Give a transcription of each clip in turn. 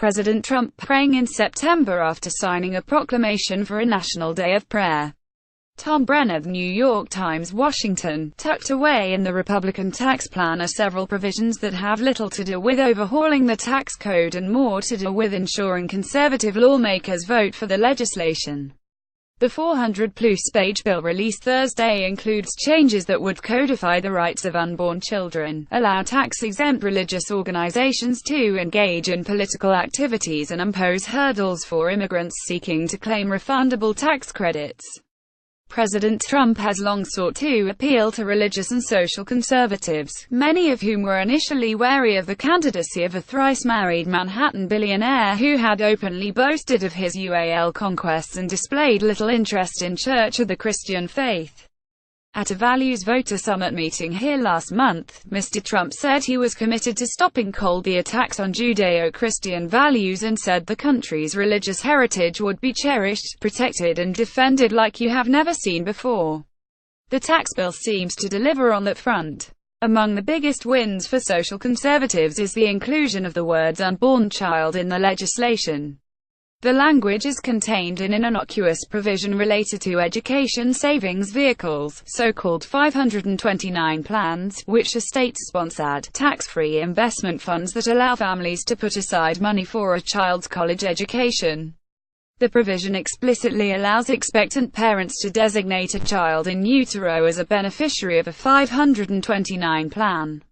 President Trump praying in September after signing a proclamation for a national day of prayer. Tom BrennerThe New York Times, Washington. Tucked away in the Republican tax plan are several provisions that have little to do with overhauling the tax code and more to do with ensuring conservative lawmakers vote for the legislation. The 400-plus-page bill released Thursday includes changes that would codify the rights of unborn children, allow tax-exempt religious organizations to engage in political activities, and impose hurdles for immigrants seeking to claim refundable tax credits. President Trump has long sought to appeal to religious and social conservatives, many of whom were initially wary of the candidacy of a thrice-married Manhattan billionaire who had openly boasted of his UAL conquests and displayed little interest in Church or the Christian faith. At a Values Voter Summit meeting here last month, Mr. Trump said he was committed to stopping cold the attacks on Judeo-Christian values and said the country's religious heritage would be cherished, protected and defended like you have never seen before. The tax bill seems to deliver on that front. Among the biggest wins for social conservatives is the inclusion of the words unborn child in the legislation. The language is contained in an innocuous provision related to education savings vehicles, so-called 529 plans, which are state-sponsored, tax-free investment funds that allow families to put aside money for a child's college education. The provision explicitly allows expectant parents to designate a child in utero as a beneficiary of a 529 plan.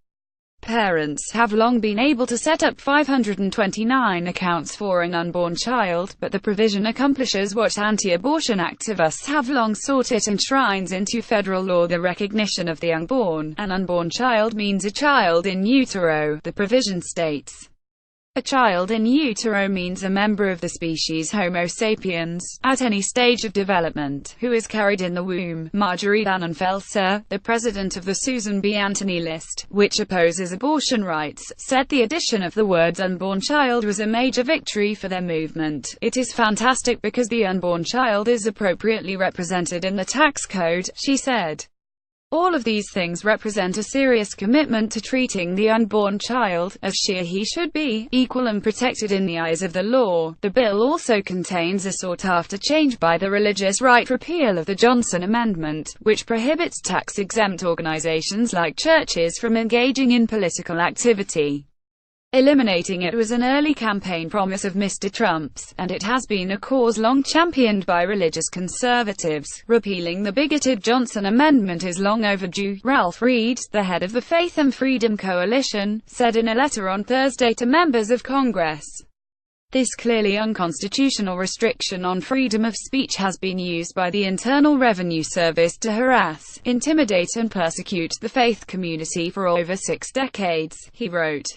Parents have long been able to set up 529 accounts for an unborn child, but the provision accomplishes what anti-abortion activists have long sought. It enshrines into federal law the recognition of the unborn. An unborn child means a child in utero, the provision states. A child in utero means a member of the species Homo sapiens, at any stage of development, who is carried in the womb. Marjorie Tannen Felsher, the president of the Susan B. Anthony List, which opposes abortion rights, said the addition of the words unborn child was a major victory for their movement. It is fantastic because the unborn child is appropriately represented in the tax code, she said. All of these things represent a serious commitment to treating the unborn child, as she or he should be, equal and protected in the eyes of the law. The bill also contains a sought-after change by the religious right repeal of the Johnson Amendment, which prohibits tax-exempt organizations like churches from engaging in political activity. Eliminating it was an early campaign promise of Mr. Trump's, and it has been a cause long championed by religious conservatives. Repealing the bigoted Johnson Amendment is long overdue, Ralph Reed, the head of the Faith and Freedom Coalition, said in a letter on Thursday to members of Congress. This clearly unconstitutional restriction on freedom of speech has been used by the Internal Revenue Service to harass, intimidate and persecute the faith community for over 6 decades, he wrote.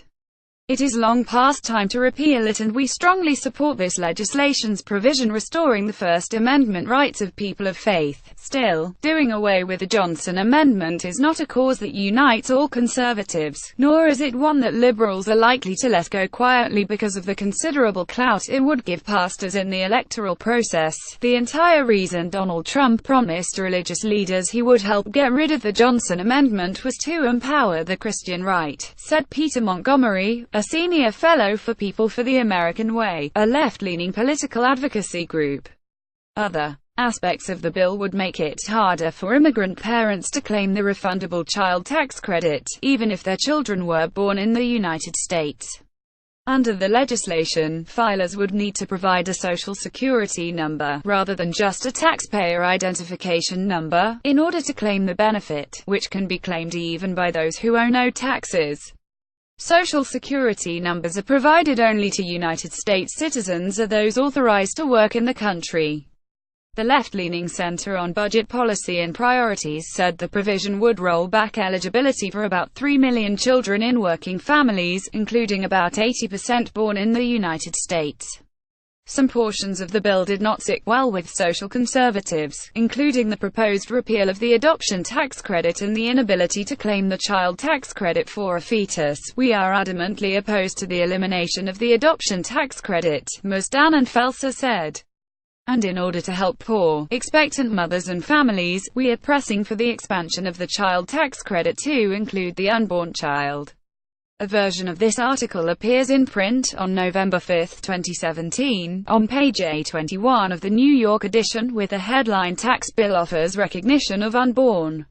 It is long past time to repeal it, and we strongly support this legislation's provision restoring the First Amendment rights of people of faith. Still, doing away with the Johnson Amendment is not a cause that unites all conservatives, nor is it one that liberals are likely to let go quietly because of the considerable clout it would give pastors in the electoral process. The entire reason Donald Trump promised religious leaders he would help get rid of the Johnson Amendment was to empower the Christian right, said Peter Montgomery, a senior fellow for People for the American Way, a left-leaning political advocacy group. Other aspects of the bill would make it harder for immigrant parents to claim the refundable child tax credit, even if their children were born in the United States. Under the legislation, filers would need to provide a Social Security number, rather than just a taxpayer identification number, in order to claim the benefit, which can be claimed even by those who owe no taxes. Social Security numbers are provided only to United States citizens or those authorized to work in the country. The left-leaning Center on Budget Policy and Priorities said the provision would roll back eligibility for about 3 million children in working families, including about 80% born in the United States. Some portions of the bill did not sit well with social conservatives, including the proposed repeal of the adoption tax credit and the inability to claim the child tax credit for a fetus. We are adamantly opposed to the elimination of the adoption tax credit, Ms. Tannen Felsher said. And in order to help poor, expectant mothers and families, we are pressing for the expansion of the child tax credit to include the unborn child. A version of this article appears in print on November 5, 2017, on page A21 of the New York edition, with the headline "Tax Bill Offers Recognition of Unborn."